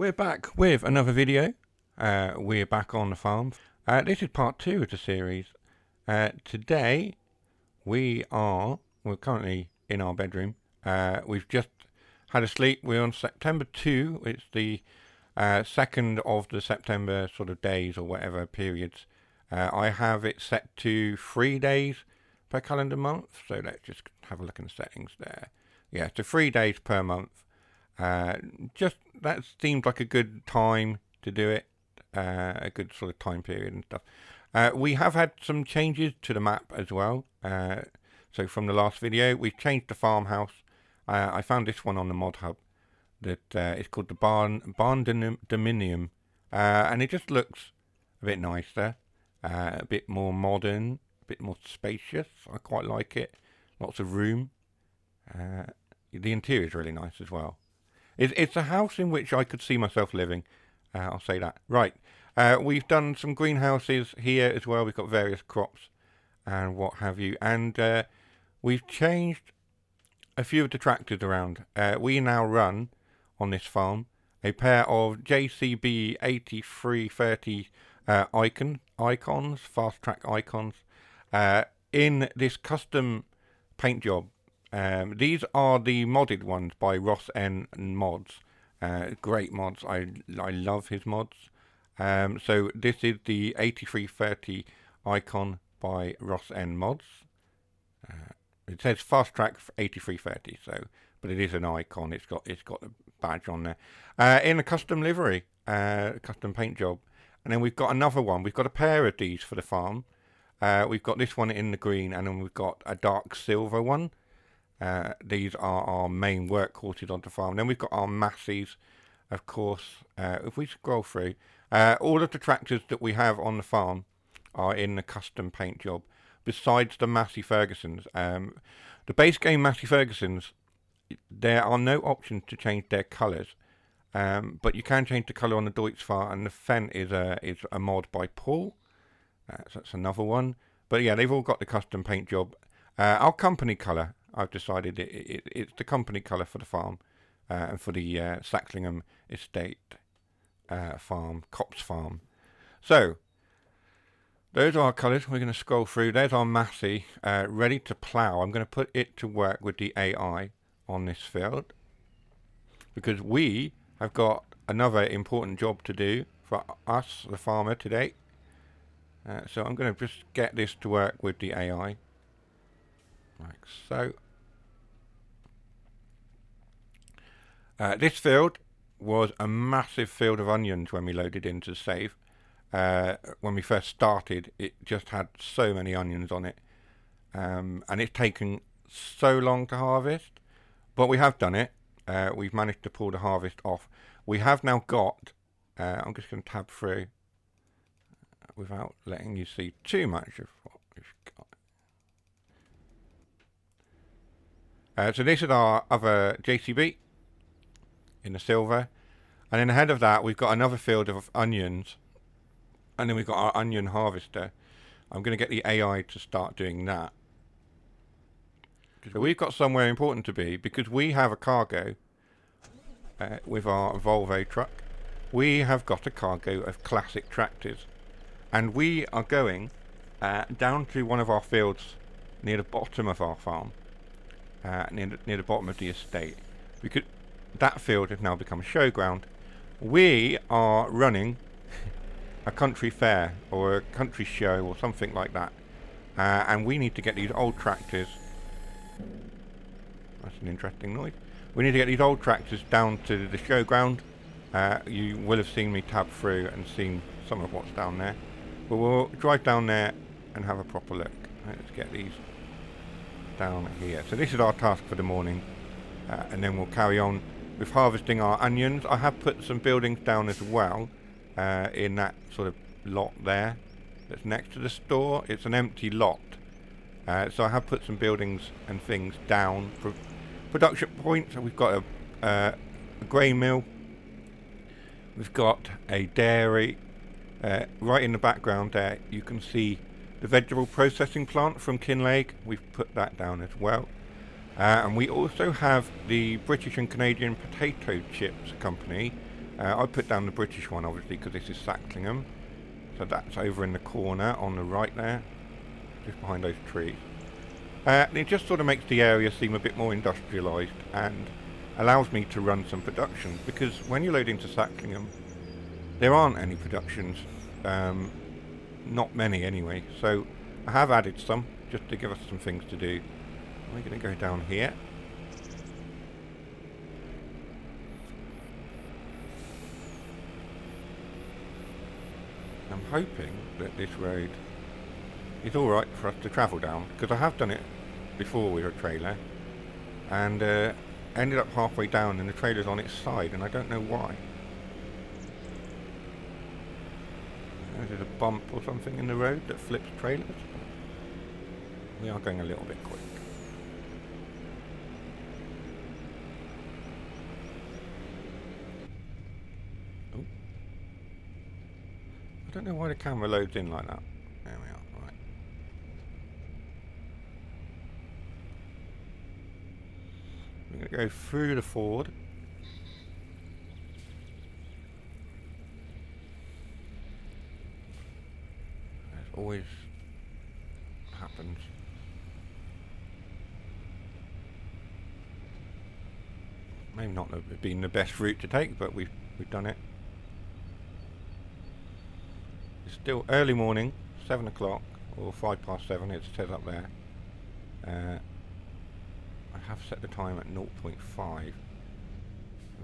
We're back with another video. We're back on the farm. This is part 2 of the series. Today we're currently in our bedroom. We've just had a sleep. We're on September 2. It's the 2nd of the September sort of days or whatever periods. I have it set to 3 days per calendar month. So let's just have a look in the settings there. Yeah, so 3 days per month. Just that seemed like a good time to do it, a good sort of time period and stuff. We have had some changes to the map as well. So from the last video, we've changed the farmhouse. I found this one on the mod hub that is called the barn dominium, and it just looks a bit nicer, a bit more modern, a bit more spacious. I quite like it. Lots of room. The interior is really nice as well. It's a house in which I could see myself living. I'll say that. Right. We've done some greenhouses here as well. We've got various crops and what have you. And we've changed a few of the tractors around. We now run on this farm a pair of JCB 8330 icons, fast track icons, in this custom paint job. These are the modded ones by Ross N Mods. Great mods. I love his mods. So this is the 8330 icon by Ross N Mods. It says fast track 8330, so but it is an icon. It's got a badge on there. In a custom livery, custom paint job. And then we've got another one. We've got a pair of these for the farm. We've got this one in the green, and then we've got a dark silver one. These are our main workhorses on the farm. Then we've got our Massies, of course. If we scroll through, all of the tractors that we have on the farm are in the custom paint job, besides the Massey Fergusons. The base game Massey Fergusons, there are no options to change their colours, but you can change the colour on the Deutzfahr, and the Fendt is a mod by Paul. So that's another one. But yeah, they've all got the custom paint job. Our company colour, I've decided it's the company colour for the farm, and for the Saxlingham Estate farm, Copse Farm. So, those are our colours. We're going to scroll through. There's our Massey, ready to plough. I'm going to put it to work with the AI on this field, because we have got another important job to do for us, the farmer, today. So I'm going to just get this to work with the AI. Like so. This field was a massive field of onions when we loaded into the save. When we first started, it just had so many onions on it. And it's taken so long to harvest. But we have done it. We've managed to pull the harvest off. We have now got, I'm just going to tab through without letting you see too much of what we've got. So this is our other JCB in the silver, and then ahead of that we've got another field of onions, and then we've got our onion harvester. I'm going to get the AI to start doing that. So we've got somewhere important to be, because we have a cargo with our Volvo truck. We have got a cargo of classic tractors, and we are going down to one of our fields near the bottom of our farm, near the bottom of the estate, because that field has now become a showground. We are running a country fair or a country show or something like that, and we need to get these old tractors. That's an interesting noise. We need to get these old tractors down to the showground. You will have seen me tab through and seen some of what's down there, but we'll drive down there and have a proper look. Let's get these down here. So this is our task for the morning, and then we'll carry on with harvesting our onions. I have put some buildings down as well, in that sort of lot there that's next to the store. It's an empty lot, so I have put some buildings and things down for production points. So we've got a grain mill, we've got a dairy, right in the background there you can see the vegetable processing plant from Kinlake. We've put that down as well. And we also have the British and Canadian Potato Chips Company I put down the British one obviously because this is Saxlingham, so that's over in the corner on the right there, just behind those trees. And it just sort of makes the area seem a bit more industrialised and allows me to run some productions, because when you load into Saxlingham there aren't any productions, not many anyway, so I have added some just to give us some things to do. We're going to go down here. I'm hoping that this road is alright for us to travel down, because I have done it before with a trailer and ended up halfway down and the trailer's on its side and I don't know why. There's a bump or something in the road that flips trailers. We are going a little bit quick. Oh. I don't know why the camera loads in like that. There we are, right. We're going to go through the ford. As always happens. Maybe not been the best route to take, but we've done it. It's still early morning, 7 o'clock or 7:05. It says up there. I have set the time at 0.5.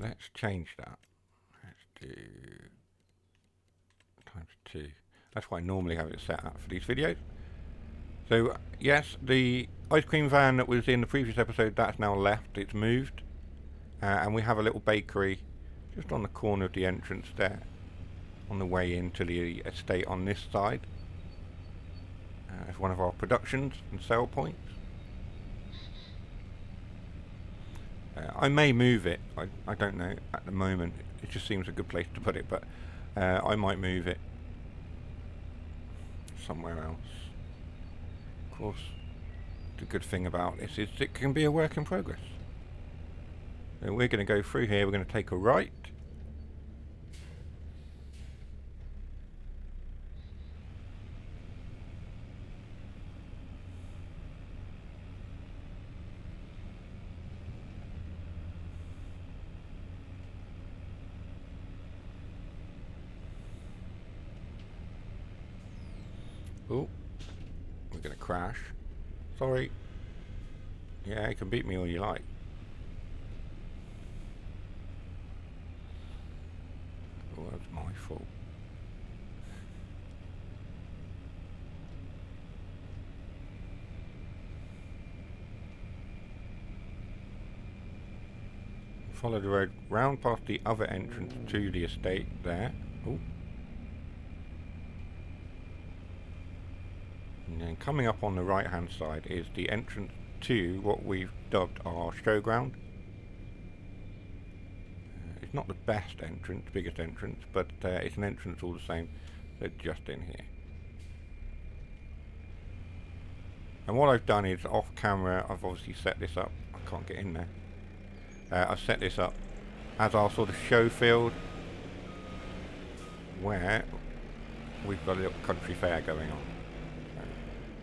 Let's change that. Let's do times 2. That's why I normally have it set up for these videos. So yes, the ice cream van that was in the previous episode, that's now left. It's moved. And we have a little bakery just on the corner of the entrance there, on the way into the estate on this side. It's one of our productions and sale points. I may move it, I don't know at the moment, it just seems a good place to put it, but I might move it somewhere else. Of course, the good thing about this is it can be a work in progress. So we're going to go through here, we're going to take a right. Oh, we're going to crash. Sorry. Yeah, you can beat me all you like. Oh, that's my fault. Follow the road round past the other entrance to the estate there. Oh. And then coming up on the right hand side is the entrance to what we've dubbed our showground. It's not the best entrance, biggest entrance, but it's an entrance all the same. They're just in here. And what I've done is off camera, I've obviously set this up. I can't get in there. I've set this up as our sort of show field, where we've got a little country fair going on.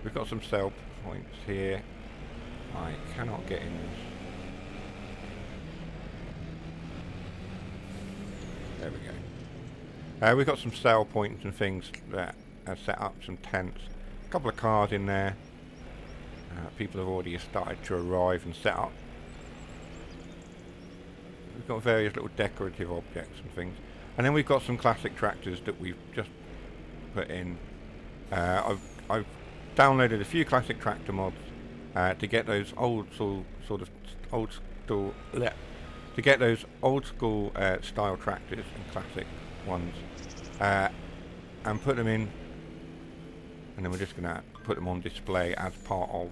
We've got some sale points here. I cannot get in this. There we go. We've got some sale points and things that are set up, some tents, a couple of cars in there. People have already started to arrive and set up. We've got various little decorative objects and things. And then we've got some classic tractors that we've just put in. I've downloaded a few classic tractor mods to get those old school style tractors and classic ones, and put them in, and then we're just going to put them on display as part of.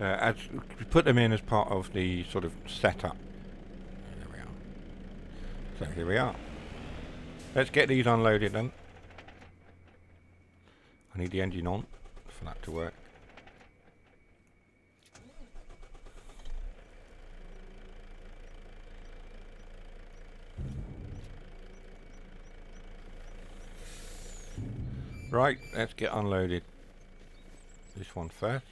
As we put them in as part of the sort of setup. There we are. So here we are. Let's get these unloaded then. I need the engine on for that to work. Right, let's get unloaded. This one first.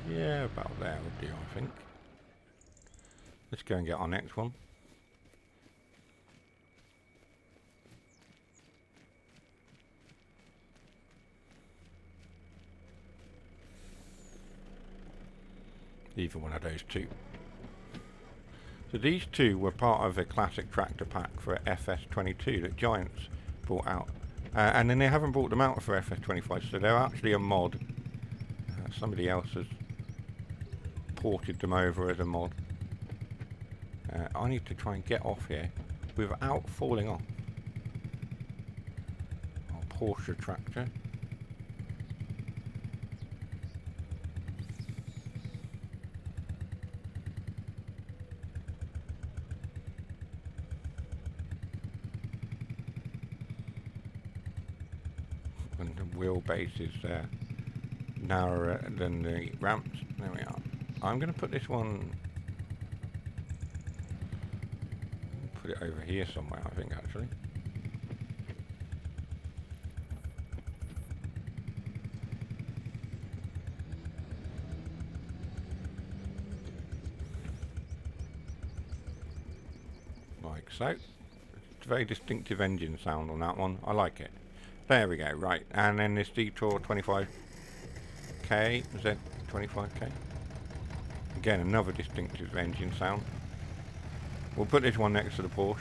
Yeah, about there would do, I think. Let's go and get our next one. Either one of those two. So these two were part of a classic tractor pack for FS22 that Giants brought out. And then they haven't brought them out for FS25, so they're actually a mod. Somebody else has ported them over as a mod. I need to try and get off here without falling off. Our Porsche tractor. And the wheelbase is narrower than the ramps. There we are. I'm going to put this one, put it over here somewhere, I think, actually. Like so. It's a very distinctive engine sound on that one. I like it. There we go, right. And then this Detour 25K, Z25K. Again, another distinctive engine sound. We'll put this one next to the Porsche.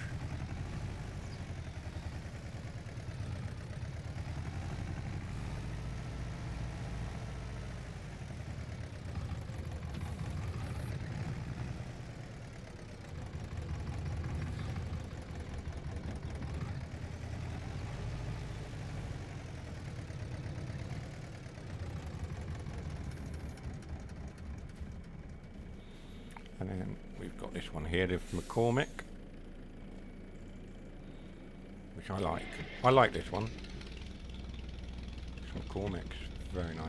And then we've got this one here, the McCormick, which I like. I like this one. This McCormick's very nice.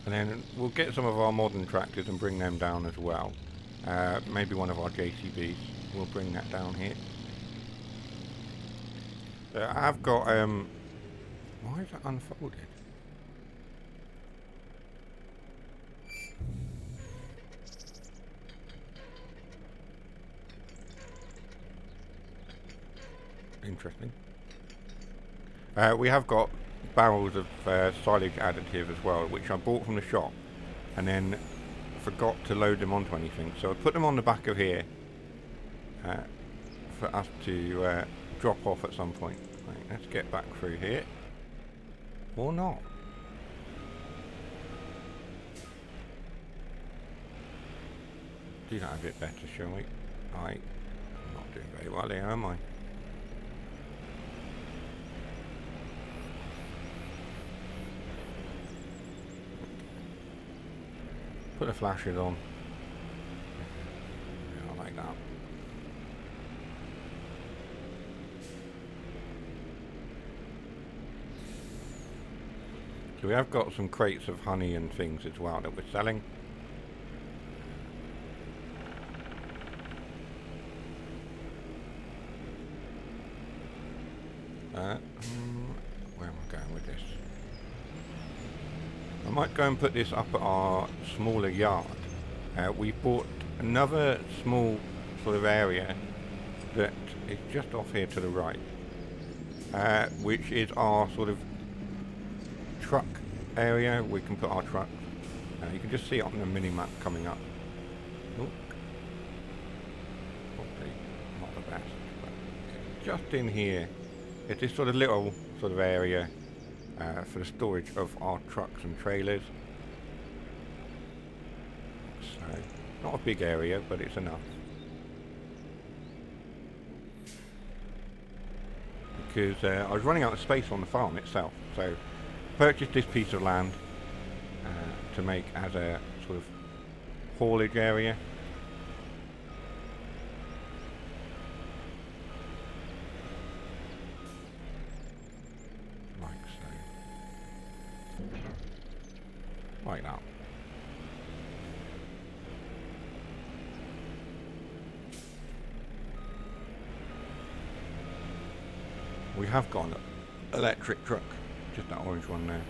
And then we'll get some of our modern tractors and bring them down as well. Maybe one of our JCBs. We'll bring that down here. I've got, why is that unfolded? Interesting. We have got barrels of silage additive as well, which I bought from the shop and then forgot to load them onto anything, so I put them on the back of here for us to drop off at some point. Right, let's get back through here, or not. Do that a bit better, shall we? I'm not doing very well here, am I? Put the flashes on. Yeah, I like that. So we have got some crates of honey and things as well that we're selling. on with this. I might go and put this up at our smaller yard. We bought another small sort of area that is just off here to the right, which is our sort of truck area. We can put our trucks. You can just see it on the mini map coming up. Look. Probably not the best, but just in here, it's this sort of little sort of area for the storage of our trucks and trailers. So, not a big area, but it's enough. Because I was running out of space on the farm itself, so purchased this piece of land to make as a sort of haulage area. Like so. Like that. We have got an electric truck, just that orange one there.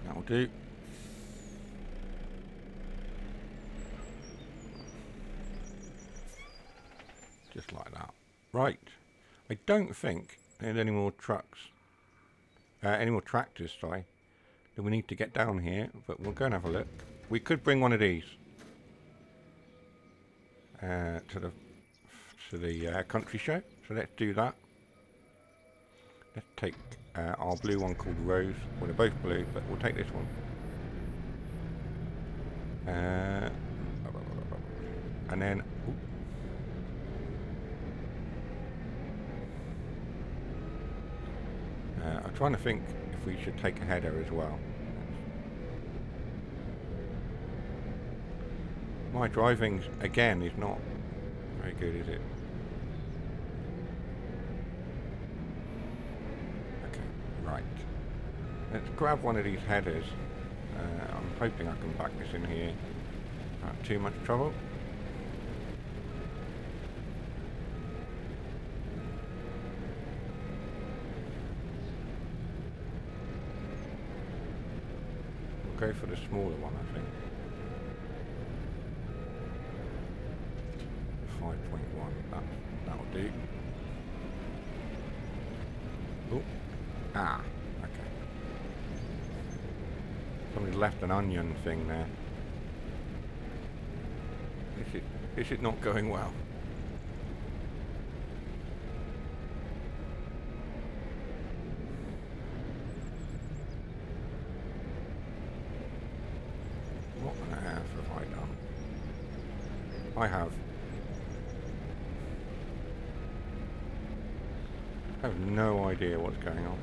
That'll do. Just like that. Right. I don't think there's any more trucks, any more tractors, sorry, that we need to get down here, but we'll go and have a look. We could bring one of these to the country show, so let's do that. Let's take our blue one called Rose. Well, they're both blue, but we'll take this one. And then I'm trying to think if we should take a header as well. My driving, again, is not very good, is it? Okay, right. Let's grab one of these headers. I'm hoping I can back this in here without too much trouble. We'll go for the smaller one, I think. 5.1, that'll do. Oh, okay. Somebody left an onion thing there. This is not going well. What on earth have I done? I have no idea what's going on.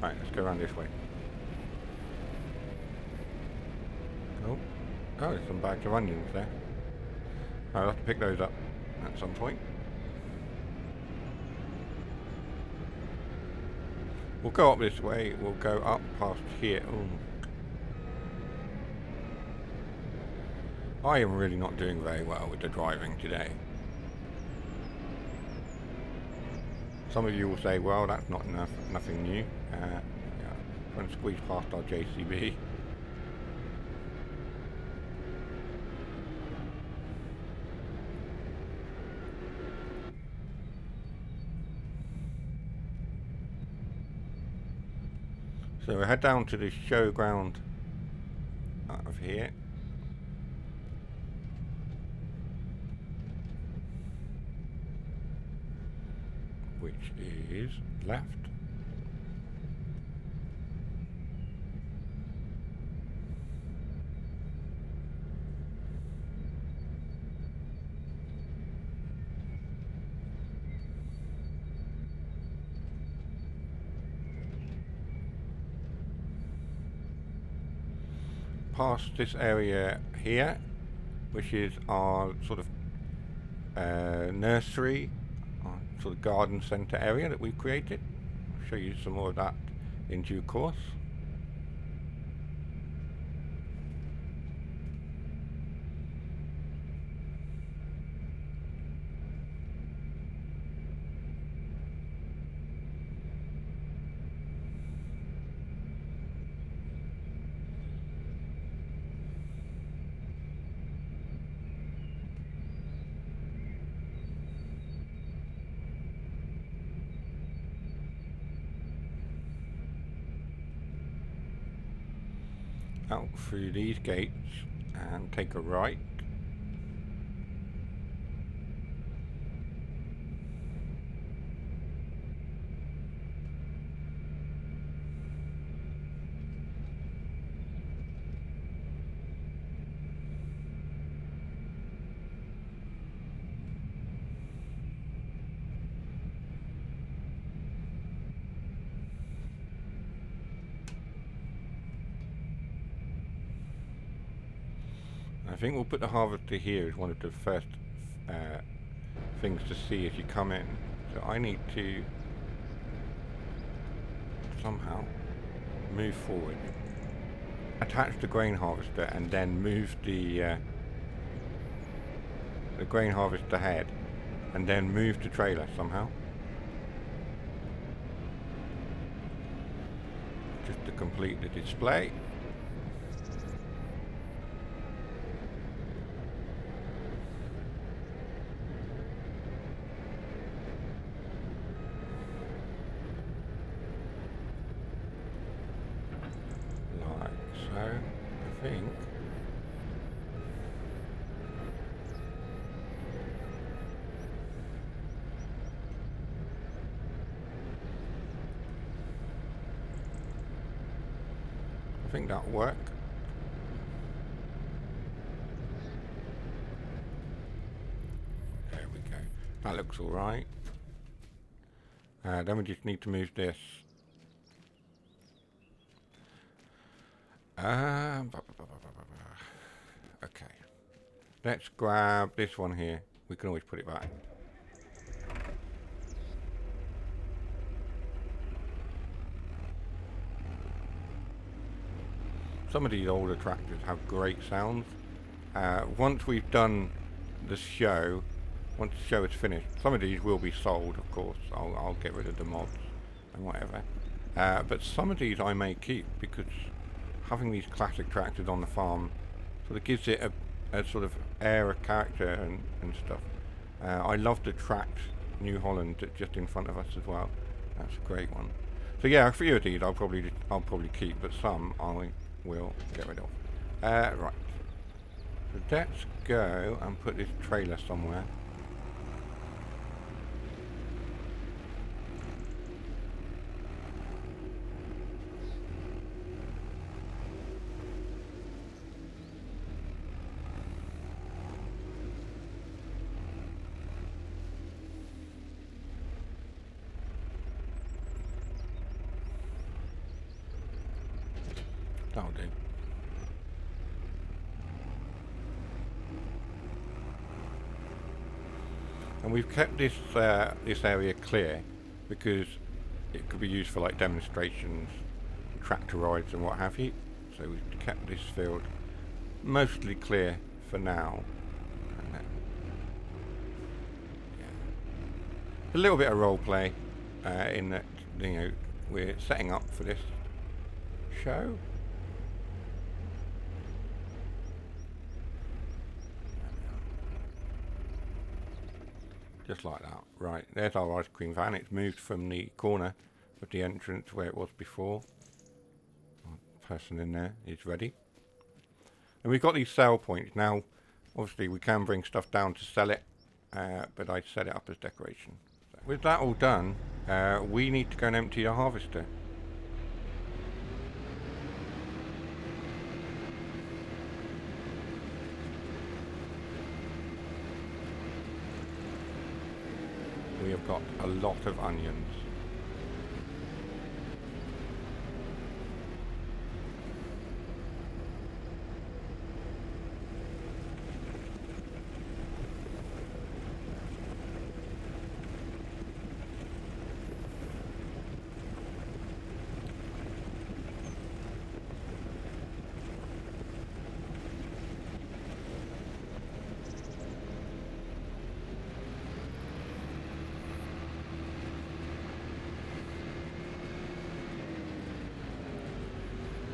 Right, let's go around this way. Oh, there's some bags of onions there. I'll have to pick those up at some point. We'll go up this way, we'll go up past here. Ooh. I am really not doing very well with the driving today. Some of you will say, well, that's not enough, nothing new. Yeah, trying to squeeze past our JCB. So we head down to the showground out of here. Which is left. Past this area here, which is our sort of nursery, sort of garden centre area that we've created. I'll show you some more of that in due course. Out through these gates and take a right. I think we'll put the harvester here as one of the first things to see as you come in. So I need to somehow move forward, attach the grain harvester, and then move the grain harvester head, and then move the trailer somehow. Just to complete the display. I think that'll work. There we go. That looks alright. Then we just need to move this. Okay. Let's grab this one here. We can always put it back. Some of these older tractors have great sounds. Once we've done the show, once the show is finished, some of these will be sold, of course. I'll get rid of the mods and whatever. But some of these I may keep, because having these classic tractors on the farm sort of gives it a sort of air of character and stuff. I love the tracked New Holland just in front of us as well. That's a great one. So yeah, a few of these I'll probably keep, but some I will get rid of. Right. So let's go and put this trailer somewhere. That'll do. And we've kept this this area clear because it could be used for like demonstrations, tractor rides and what have you. So we've kept this field mostly clear for now. And yeah. A little bit of role play in that, you know, we're setting up for this show. Just like that. Right, there's our ice cream van. It's moved from the corner of the entrance where it was before. The person in there is ready. And we've got these sale points. Now, obviously we can bring stuff down to sell it, but I set it up as decoration. So with that all done, we need to go and empty the harvester. We have got a lot of onions.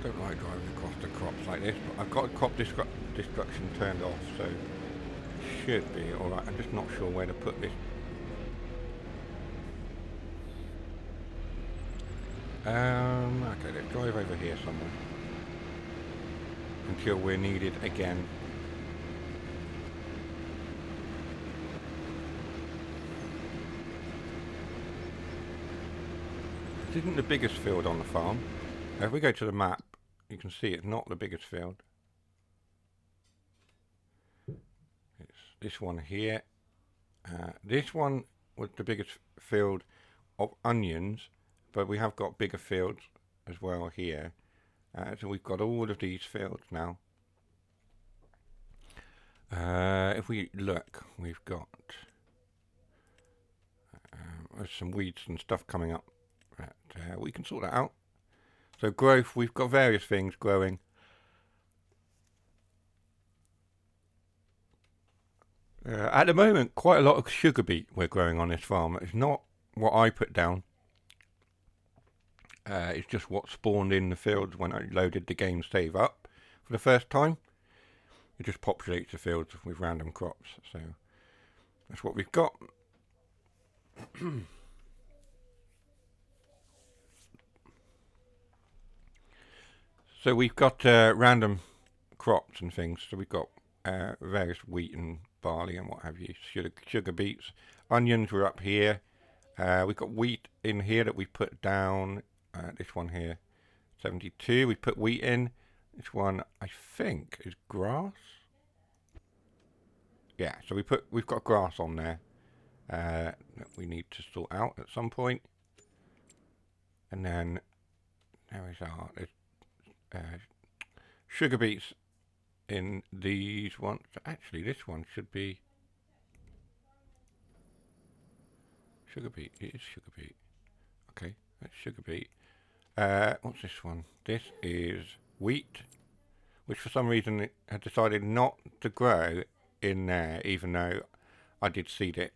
don't like driving across the crops like this, but I've got crop destruction turned off, so it should be alright. I'm just not sure where to put this. Okay, let's drive over here somewhere until we're needed again. This isn't the biggest field on the farm. If we go to the map, you can see it's not the biggest field. It's this one here. This one was the biggest field of onions, but we have got bigger fields as well here. So we've got all of these fields now. If we look, we've got there's some weeds and stuff coming up. We can sort that out. So growth, we've got various things growing. At the moment, quite a lot of sugar beet we're growing on this farm. It's not what I put down. It's just what spawned in the fields when I loaded the game save up for the first time. It just populates the fields with random crops. So that's what we've got. So we've got random crops and things. So we've got various wheat and barley and what have you, sugar beets. Onions were up here. We've got wheat in here that we put down. This one here, 72. We put wheat in. This one, I think, is grass. Yeah, so we've got grass on there that we need to sort out at some point. And then there is our sugar beets in these ones. Actually, this one should be sugar beet. It is sugar beet. Okay, that's sugar beet. What's this one? This is wheat, which for some reason it had decided not to grow in there, even though I did seed it.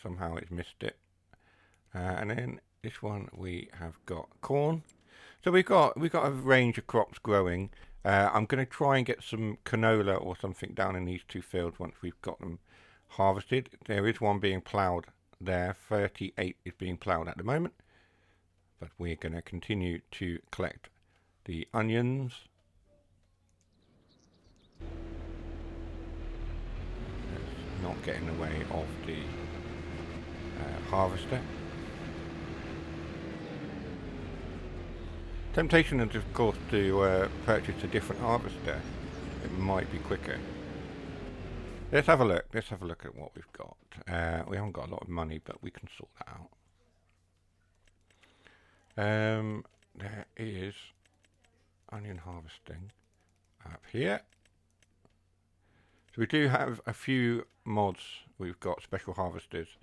Somehow it's missed it. And then this one we have got corn. So we've got a range of crops growing. I'm going to try and get some canola or something down in these two fields once we've got them harvested. There is one being ploughed there. 38 is being ploughed at the moment. But we're going to continue to collect the onions. Let's not get in the way of the harvester. Temptation is of course to purchase a different harvester. It might be quicker. Let's have a look. Let's have a look at what we've got. We haven't got a lot of money, but we can sort that out. There is onion harvesting up here. So we do have a few mods. We've got special harvesters.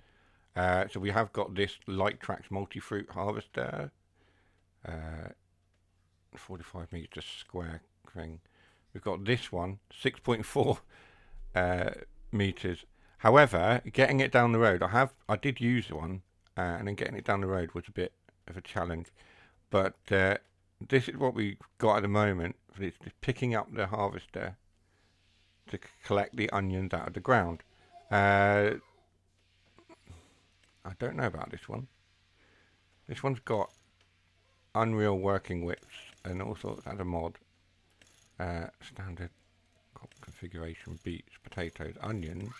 So we have got this Light Tracks multi-fruit harvester. 45 meters square thing. We've got this one, 6.4 meters. However, getting it down the road, I did use one, and then getting it down the road was a bit of a challenge. But this is what we got at the moment. It's picking up the harvester to collect the onions out of the ground. I don't know about this one. This one's got Unreal working widths and all sorts as a mod. Standard configuration, beets, potatoes, onions.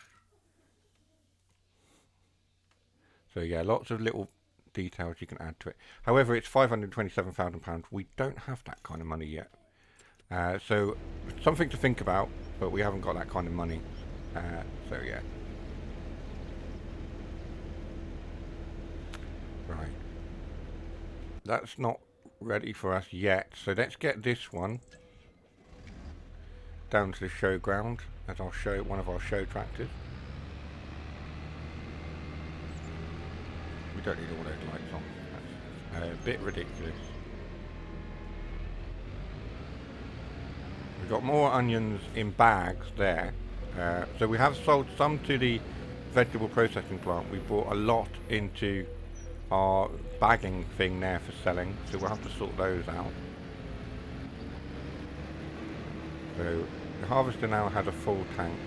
So yeah, lots of little details you can add to it. However, it's £527,000. We don't have that kind of money yet. So something to think about, but we haven't got that kind of money. So yeah. Right. That's not ready for us yet. So let's get this one down to the showground as I'll show one of our show tractors. We don't need all those lights on. That's a bit ridiculous. We've got more onions in bags there. So we have sold some to the vegetable processing plant. We brought a lot into our bagging thing there for selling, so we'll have to sort those out. So the harvester now has a full tank.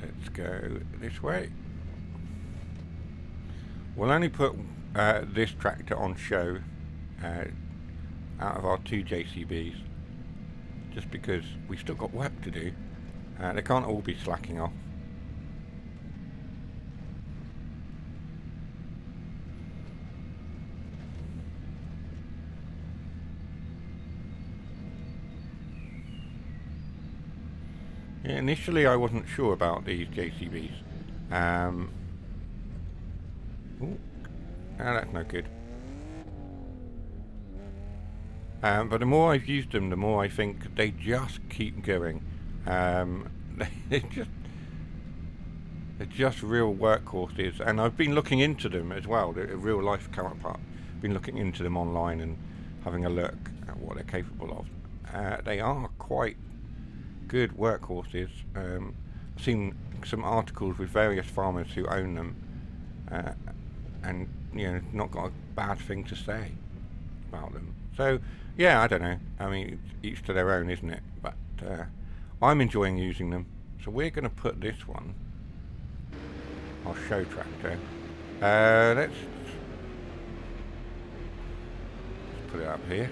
Let's go this way. We'll only put this tractor on show out of our 2 JCBs, just because we've still got work to do. They can't all be slacking off. Yeah, initially I wasn't sure about these JCBs. Ooh, that's no good. But the more I've used them, the more I think they just keep going. They're just real workhorses, and I've been looking into them as well. The real life counterpart. Been looking into them online and having a look at what they're capable of. They are quite good workhorses. I've seen some articles with various farmers who own them, and not got a bad thing to say about them. So yeah, I don't know. I mean, each to their own, isn't it? But I'm enjoying using them. So we're going to put this one, our show tractor. Let's put it up here.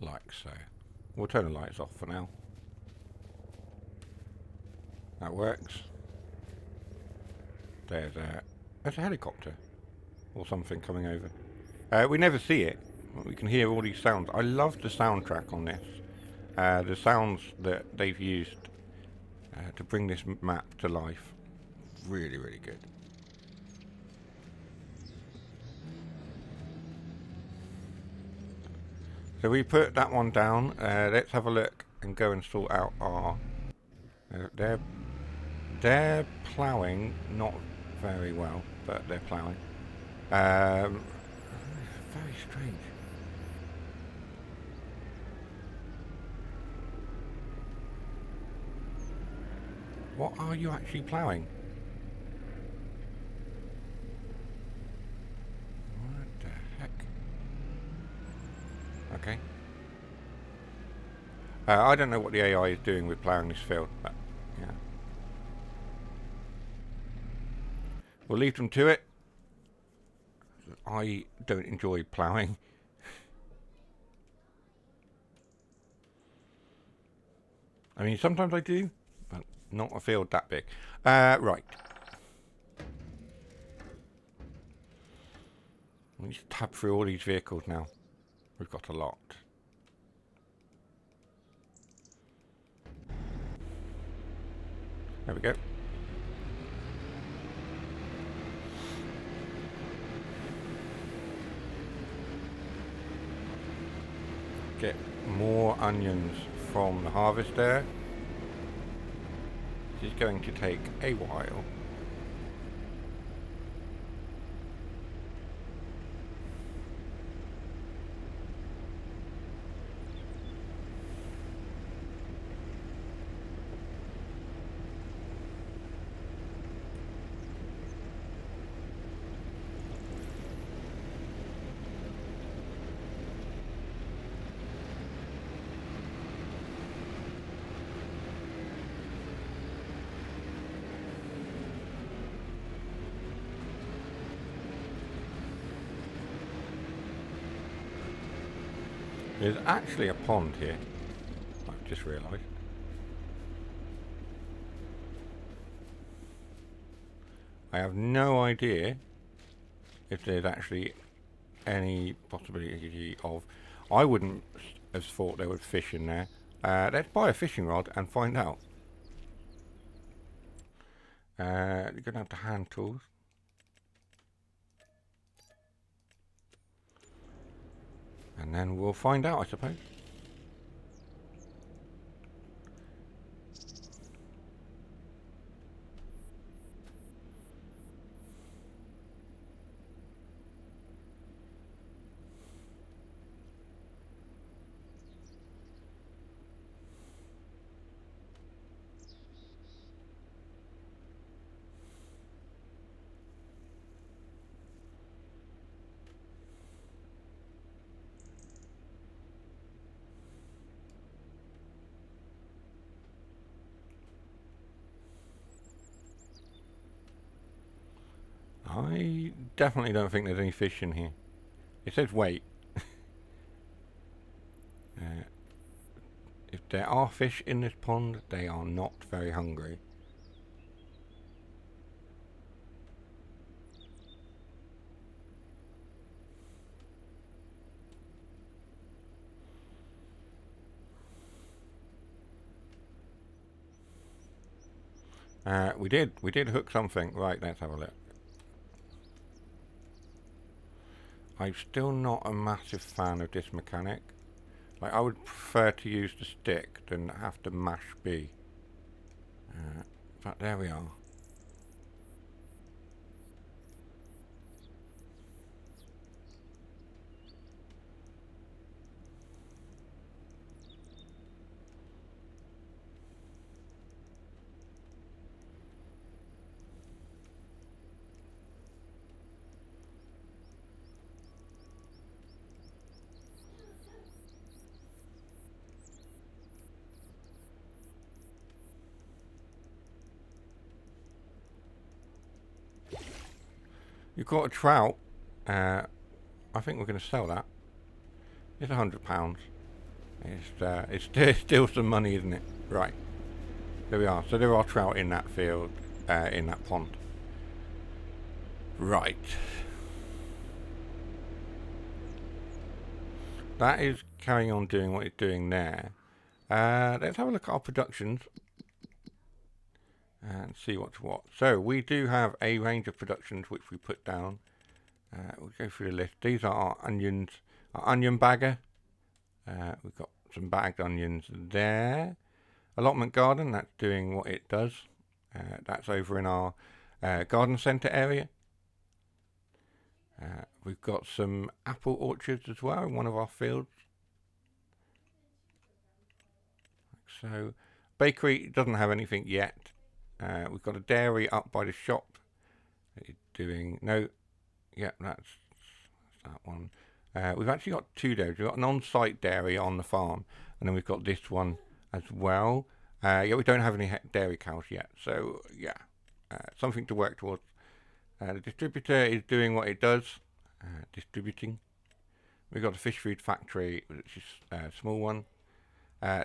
Like so. We'll turn the lights off for now. That works. There's a helicopter or something coming over. We never see it. We can hear all these sounds. I love the soundtrack on this. The sounds that they've used to bring this map to life. Really, really good. So we put that one down. Let's have a look and go and sort out our... They're ploughing, not very well, but they're ploughing. Very strange. What are you actually ploughing? What the heck? Okay. I don't know what the AI is doing with ploughing this field, but yeah. We'll leave them to it. I don't enjoy ploughing. I mean, sometimes I do, but not a field that big. Right. We just tab through all these vehicles now. We've got a lot. There we go. Get more onions from the harvester. This is going to take a while. There's actually a pond here. just realised. I have no idea if there's actually any possibility of... I wouldn't have thought there was fish in there. Let's buy a fishing rod and find out. You're going to have the hand tools. And then we'll find out, I suppose. I definitely don't think there's any fish in here. It says wait. If there are fish in this pond, they are not very hungry. We did hook something. Right, let's have a look. I'm still not a massive fan of this mechanic. Like, I would prefer to use the stick than have to mash B. But there we are. You caught a trout. I think we're going to sell that. It's £100. It's still some money, isn't it? Right. There we are. So there are trout in that field, in that pond. Right. That is carrying on doing what it's doing there. Let's have a look at our productions and see what's what. So we do have a range of productions which we put down. We'll go through the list. These are our onions, our onion bagger. We've got some bagged onions there. Allotment garden, that's doing what it does. That's over in our garden centre area. We've got some apple orchards as well in one of our fields. Like so. Bakery doesn't have anything yet. We've got a dairy up by the shop. It's doing... No. Yeah, that's that one. We've actually got two dairies. We've got an on-site dairy on the farm. And then we've got this one as well. Yeah, we don't have any dairy cows yet. So, yeah. Something to work towards. The distributor is doing what it does. Distributing. We've got a fish food factory, which is a small one.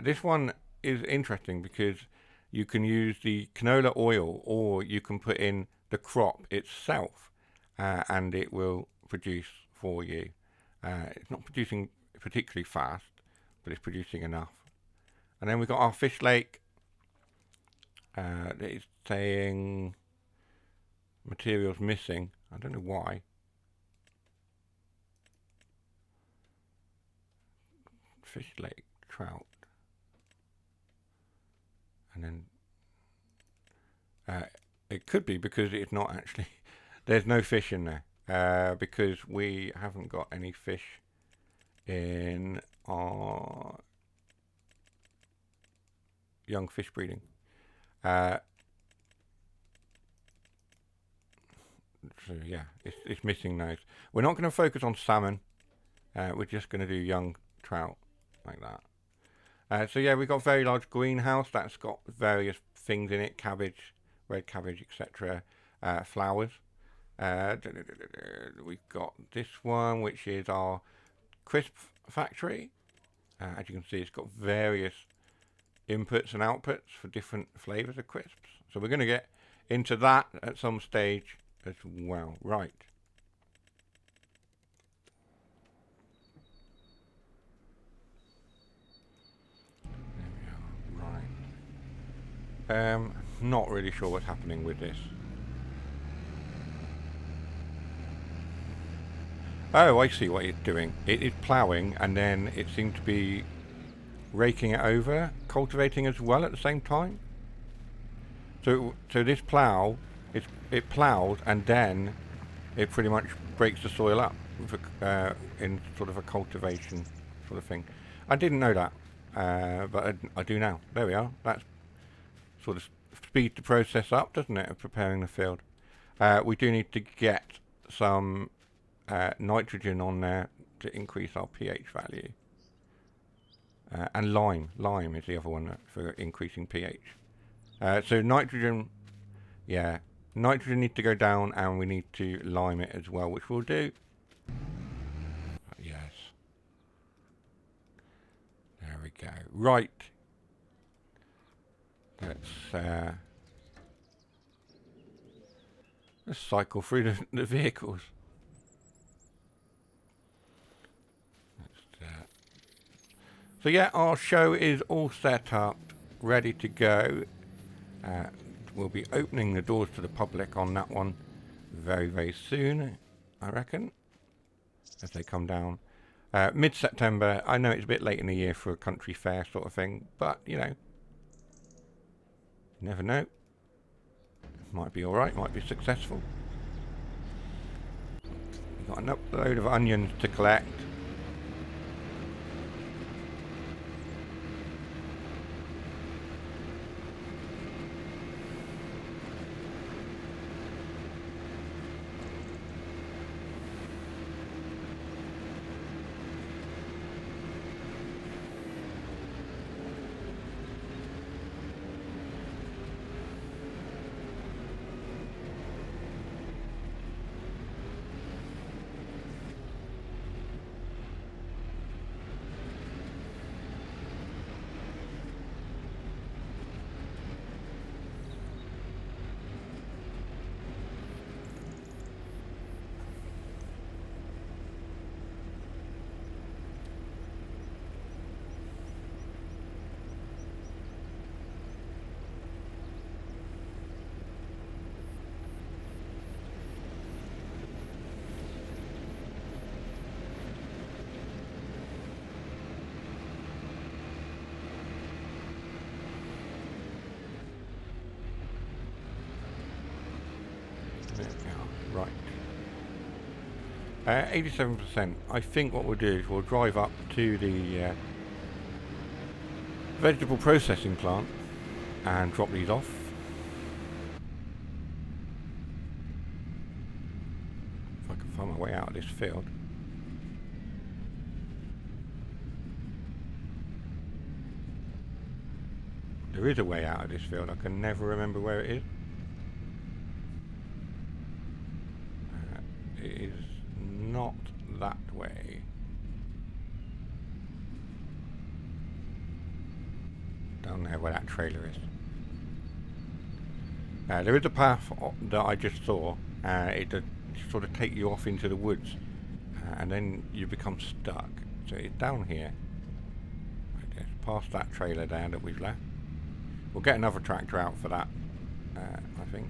This one is interesting because you can use the canola oil or you can put in the crop itself and it will produce for you. It's not producing particularly fast, but it's producing enough. And then we've got our fish lake. It's saying materials missing. I don't know why. Fish lake, trout. And then it could be because it's not actually... There's no fish in there because we haven't got any fish in our young fish breeding. So yeah, it's missing those. We're not going to focus on salmon. We're just going to do young trout like that. So yeah, we've got a very large greenhouse that's got various things in it: cabbage, red cabbage, etc. Flowers. We've got this one, which is our crisp factory. As you can see, it's got various inputs and outputs for different flavors of crisps. So we're going to get into that at some stage as well. Right. There we are. Right. Not really sure what's happening with this. Oh, I see what it's doing. It is ploughing, and then it seemed to be raking it over, cultivating as well at the same time. So this plough, it ploughs, and then it pretty much breaks the soil up in sort of a cultivation sort of thing. I didn't know that, but I do now. There we are. That sort of speeds the process up, doesn't it, of preparing the field. We do need to get some nitrogen on there to increase our pH value. And lime is the other one for increasing pH. So nitrogen, yeah, nitrogen needs to go down, and we need to lime it as well, which we'll do. Yes. There we go. Right. Let's cycle through the vehicles. So yeah, our show is all set up, ready to go. We'll be opening the doors to the public on that one very, very soon, I reckon, as they come down. Mid-September. I know it's a bit late in the year for a country fair sort of thing, but, you know, never know. Might be alright, might be successful. We've got a load of onions to collect. Right. 87%. I think what we'll do is we'll drive up to the vegetable processing plant and drop these off. If I can find my way out of this field. There is a way out of this field. I can never remember where it is. It is not that way. Down there where that trailer is. There is a path that I just saw. It does sort of take you off into the woods, and then you become stuck. So it's down here. Right there, past that trailer there that we've left. We'll get another tractor out for that, I think.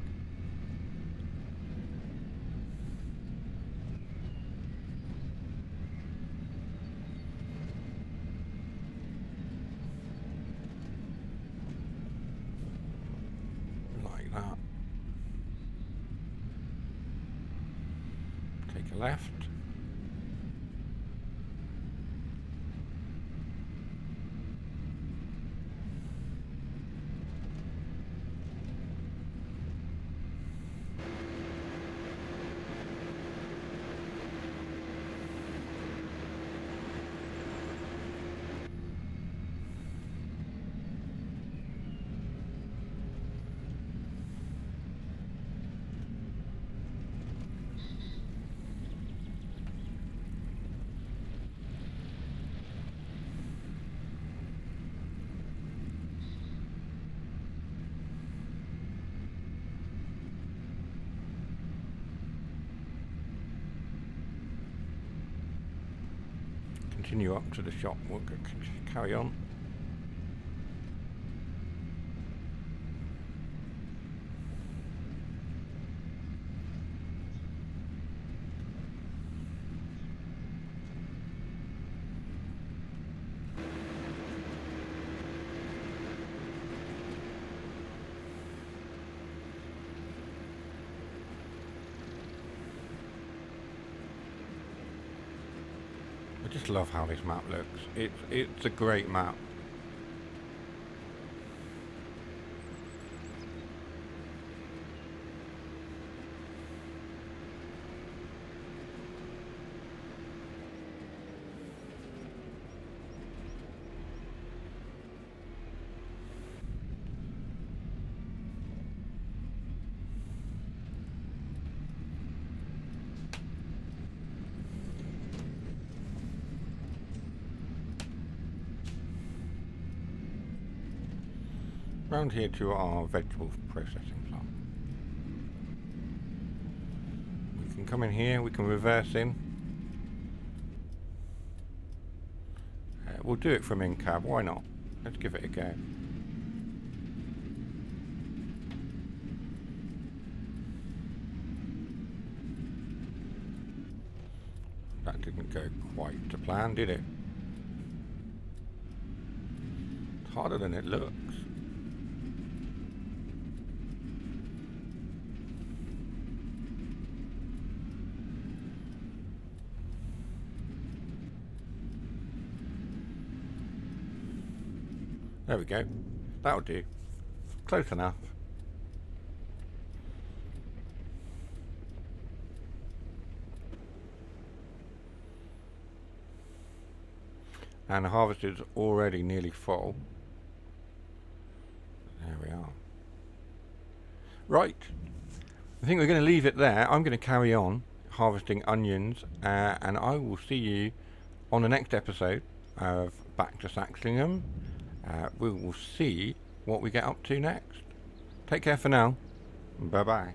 Like that. Take a left. continue up to the shop. We'll carry on. I just love how this map looks. It's a great map. Round here to our vegetable processing plant. We can come in here, we can reverse in. We'll do it from in cab, why not? Let's give it a go. That didn't go quite to plan, did it? It's harder than it looks. There we go. That'll do. Close enough. And the harvest is already nearly full. There we are. Right. I think we're going to leave it there. I'm going to carry on harvesting onions, and I will see you on the next episode of Back to Saxlingham. We will see what we get up to next. Take care for now. Bye bye.